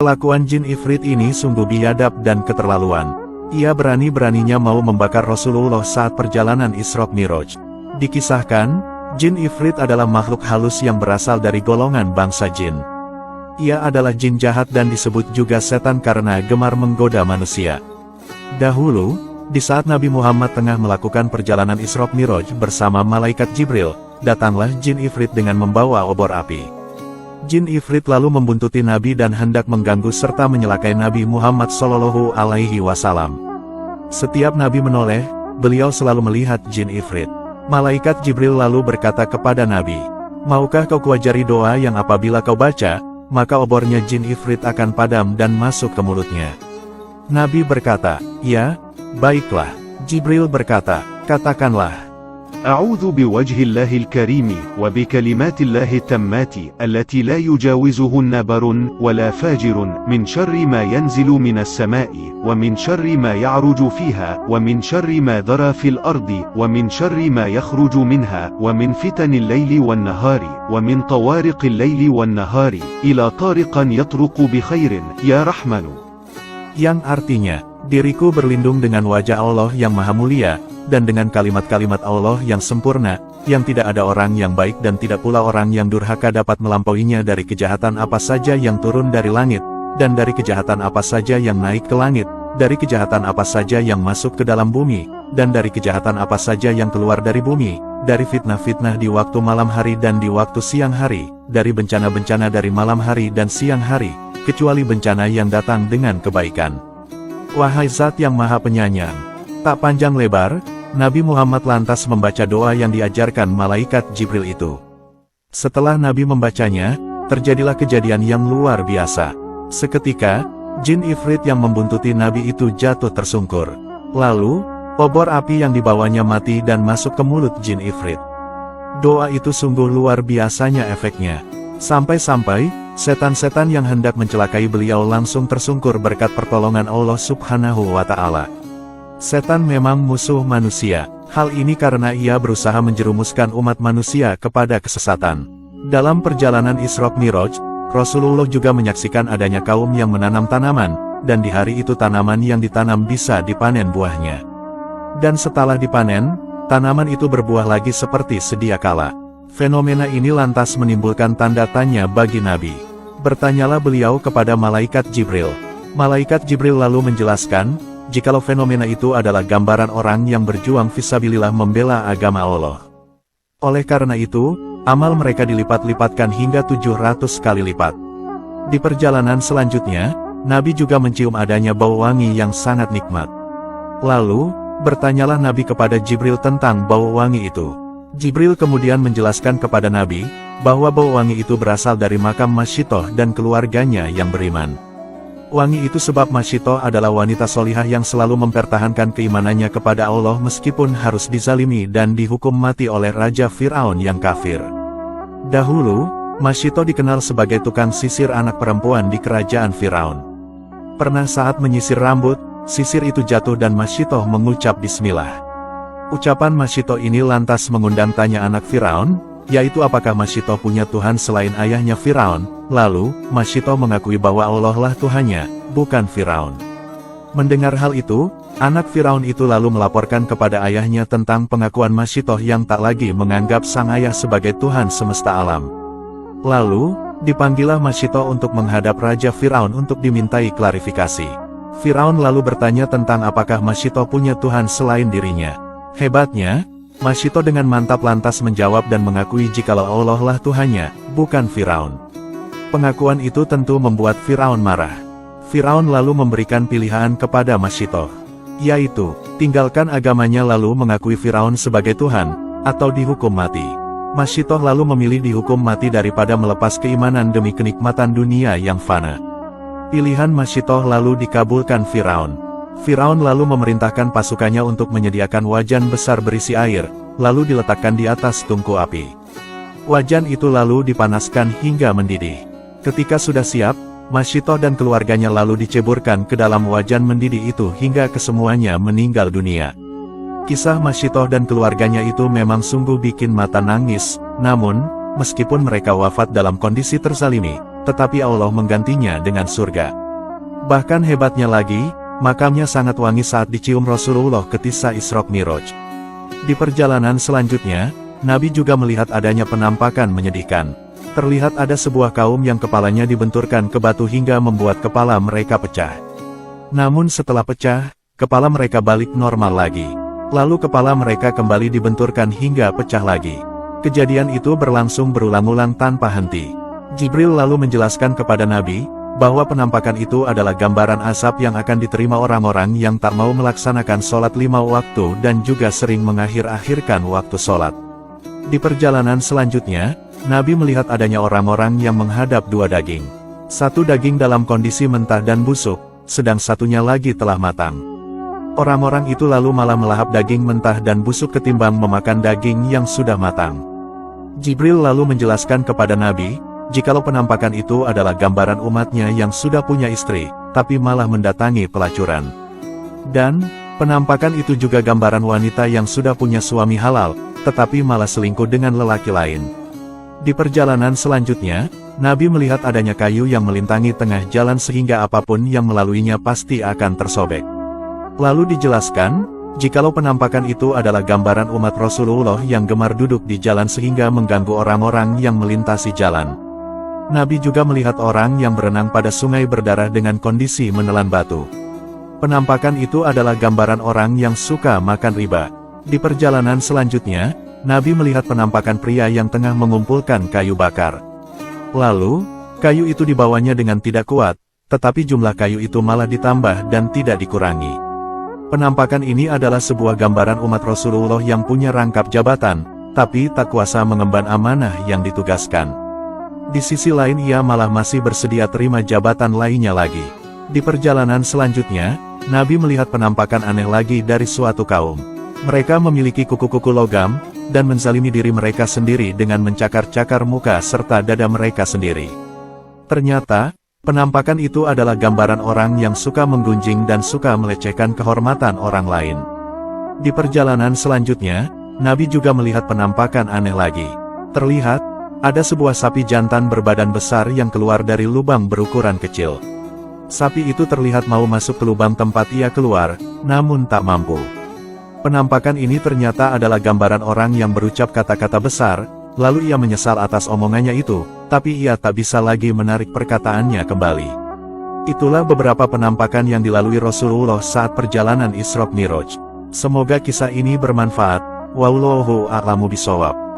Kelakuan jin ifrit ini sungguh biadab dan keterlaluan. Ia berani-beraninya mau membakar Rasulullah saat perjalanan Isra Miraj. Dikisahkan, jin ifrit adalah makhluk halus yang berasal dari golongan bangsa jin. Ia adalah jin jahat dan disebut juga setan karena gemar menggoda manusia. Dahulu, di saat Nabi Muhammad tengah melakukan perjalanan Isra Miraj bersama malaikat Jibril, datanglah jin ifrit dengan membawa obor api. Jin ifrit lalu membuntuti Nabi dan hendak mengganggu serta menyelakai Nabi Muhammad Shallallahu Alaihi Wasallam. Setiap Nabi menoleh, beliau selalu melihat jin ifrit. Malaikat Jibril lalu berkata kepada Nabi, "Maukah kau kuajari doa yang apabila kau baca, maka obornya jin ifrit akan padam dan masuk ke mulutnya?" Nabi berkata, "Ya, baiklah." Jibril berkata, "Katakanlah, أعوذ بوجه الله الكريم وبكلمات الله التامات التي لا يجاوزهن بر ولا فاجر من شر ما ينزل من السماء ومن شر ما يعرج فيها ومن شر ما ذرى في الأرض ومن شر ما يخرج منها ومن فتن الليل والنهار ومن طوارق الليل والنهار إلى طارقا يطرق بخير يا رحمن." yang artinya, diriku berlindung dengan wajah Allah yang maha mulia, dan dengan kalimat-kalimat Allah yang sempurna, yang tidak ada orang yang baik dan tidak pula orang yang durhaka dapat melampauinya dari kejahatan apa saja yang turun dari langit, dan dari kejahatan apa saja yang naik ke langit, dari kejahatan apa saja yang masuk ke dalam bumi, dan dari kejahatan apa saja yang keluar dari bumi, dari fitnah-fitnah di waktu malam hari dan di waktu siang hari, dari bencana-bencana dari malam hari dan siang hari, kecuali bencana yang datang dengan kebaikan. Wahai Zat yang Maha Penyayang. Tak panjang lebar, Nabi Muhammad lantas membaca doa yang diajarkan malaikat Jibril itu. Setelah Nabi membacanya, terjadilah kejadian yang luar biasa. Seketika, jin ifrit yang membuntuti Nabi itu jatuh tersungkur. Lalu, obor api yang dibawanya mati dan masuk ke mulut jin ifrit. Doa itu sungguh luar biasanya efeknya. Sampai-sampai, setan-setan yang hendak mencelakai beliau langsung tersungkur berkat pertolongan Allah Subhanahu wa Ta'ala. Setan memang musuh manusia. Hal ini karena ia berusaha menjerumuskan umat manusia kepada kesesatan. Dalam perjalanan Isra Miraj, Rasulullah juga menyaksikan adanya kaum yang menanam tanaman, dan di hari itu tanaman yang ditanam bisa dipanen buahnya. Dan setelah dipanen, tanaman itu berbuah lagi seperti sedia kala. Fenomena ini lantas menimbulkan tanda tanya bagi Nabi. Bertanyalah beliau kepada malaikat Jibril. Malaikat Jibril lalu menjelaskan, jikalau fenomena itu adalah gambaran orang yang berjuang fisabilillah membela agama Allah. Oleh karena itu, amal mereka dilipat-lipatkan hingga 700 kali lipat. Di perjalanan selanjutnya, Nabi juga mencium adanya bau wangi yang sangat nikmat. Lalu, bertanyalah Nabi kepada Jibril tentang bau wangi itu. Jibril kemudian menjelaskan kepada Nabi, bahwa bau wangi itu berasal dari makam Masyitoh dan keluarganya yang beriman. Wangi itu sebab Masyitoh adalah wanita solihah yang selalu mempertahankan keimanannya kepada Allah meskipun harus dizalimi dan dihukum mati oleh Raja Fir'aun yang kafir. Dahulu, Masyitoh dikenal sebagai tukang sisir anak perempuan di kerajaan Fir'aun. Pernah saat menyisir rambut, sisir itu jatuh dan Masyitoh mengucap Bismillah. Ucapan Masyitoh ini lantas mengundang tanya anak Fir'aun, yaitu apakah Masyitoh punya Tuhan selain ayahnya Fir'aun. Lalu, Masyitoh mengakui bahwa Allah lah Tuhannya, bukan Fir'aun. Mendengar hal itu, anak Fir'aun itu lalu melaporkan kepada ayahnya tentang pengakuan Masyitoh yang tak lagi menganggap sang ayah sebagai Tuhan semesta alam. Lalu, dipanggillah Masyitoh untuk menghadap Raja Fir'aun untuk dimintai klarifikasi. Fir'aun lalu bertanya tentang apakah Masyitoh punya Tuhan selain dirinya. Hebatnya, Masyitoh dengan mantap lantas menjawab dan mengakui jikalau Allah lah Tuhannya, bukan Fir'aun. Pengakuan itu tentu membuat Fir'aun marah. Fir'aun lalu memberikan pilihan kepada Masyitoh, yaitu, tinggalkan agamanya lalu mengakui Fir'aun sebagai Tuhan, atau dihukum mati. Masyitoh lalu memilih dihukum mati daripada melepas keimanan demi kenikmatan dunia yang fana. Pilihan Masyitoh lalu dikabulkan Fir'aun. Fir'aun lalu memerintahkan pasukannya untuk menyediakan wajan besar berisi air, lalu diletakkan di atas tungku api. Wajan itu lalu dipanaskan hingga mendidih. Ketika sudah siap, Masyitoh dan keluarganya lalu diceburkan ke dalam wajan mendidih itu hingga kesemuanya meninggal dunia. Kisah Masyitoh dan keluarganya itu memang sungguh bikin mata nangis, namun, meskipun mereka wafat dalam kondisi terzalimi, tetapi Allah menggantinya dengan surga. Bahkan hebatnya lagi, makamnya sangat wangi saat dicium Rasulullah ketika Isra Mi'raj. Di perjalanan selanjutnya, Nabi juga melihat adanya penampakan menyedihkan. Terlihat ada sebuah kaum yang kepalanya dibenturkan ke batu hingga membuat kepala mereka pecah. Namun setelah pecah, kepala mereka balik normal lagi. Lalu kepala mereka kembali dibenturkan hingga pecah lagi. Kejadian itu berlangsung berulang-ulang tanpa henti. Jibril lalu menjelaskan kepada Nabi, bahwa penampakan itu adalah gambaran azab yang akan diterima orang-orang yang tak mau melaksanakan sholat 5 waktu dan juga sering mengakhir-akhirkan waktu sholat. Di perjalanan selanjutnya, Nabi melihat adanya orang-orang yang menghadap 2 daging. Satu daging dalam kondisi mentah dan busuk, sedang satunya lagi telah matang. Orang-orang itu lalu malah melahap daging mentah dan busuk ketimbang memakan daging yang sudah matang. Jibril lalu menjelaskan kepada Nabi, jikalau penampakan itu adalah gambaran umatnya yang sudah punya istri, tapi malah mendatangi pelacuran. Dan, penampakan itu juga gambaran wanita yang sudah punya suami halal, tetapi malah selingkuh dengan lelaki lain. Di perjalanan selanjutnya, Nabi melihat adanya kayu yang melintangi tengah jalan sehingga apapun yang melaluinya pasti akan tersobek. Lalu dijelaskan, jikalau penampakan itu adalah gambaran umat Rasulullah yang gemar duduk di jalan sehingga mengganggu orang-orang yang melintasi jalan. Nabi juga melihat orang yang berenang pada sungai berdarah dengan kondisi menelan batu. Penampakan itu adalah gambaran orang yang suka makan riba. Di perjalanan selanjutnya, Nabi melihat penampakan pria yang tengah mengumpulkan kayu bakar. Lalu, kayu itu dibawanya dengan tidak kuat, tetapi jumlah kayu itu malah ditambah dan tidak dikurangi. Penampakan ini adalah sebuah gambaran umat Rasulullah yang punya rangkap jabatan, tapi tak kuasa mengemban amanah yang ditugaskan. Di sisi lain ia malah masih bersedia terima jabatan lainnya lagi. Di perjalanan selanjutnya, Nabi melihat penampakan aneh lagi dari suatu kaum. Mereka memiliki kuku-kuku logam, dan menzalimi diri mereka sendiri dengan mencakar-cakar muka serta dada mereka sendiri. Ternyata, penampakan itu adalah gambaran orang yang suka menggunjing dan suka melecehkan kehormatan orang lain. Di perjalanan selanjutnya, Nabi juga melihat penampakan aneh lagi. Terlihat, ada sebuah sapi jantan berbadan besar yang keluar dari lubang berukuran kecil. Sapi itu terlihat mau masuk ke lubang tempat ia keluar, namun tak mampu. Penampakan ini ternyata adalah gambaran orang yang berucap kata-kata besar, lalu ia menyesal atas omongannya itu, tapi ia tak bisa lagi menarik perkataannya kembali. Itulah beberapa penampakan yang dilalui Rasulullah saat perjalanan Isra Mi'raj. Semoga kisah ini bermanfaat. Wallahu a'lamu bishawab.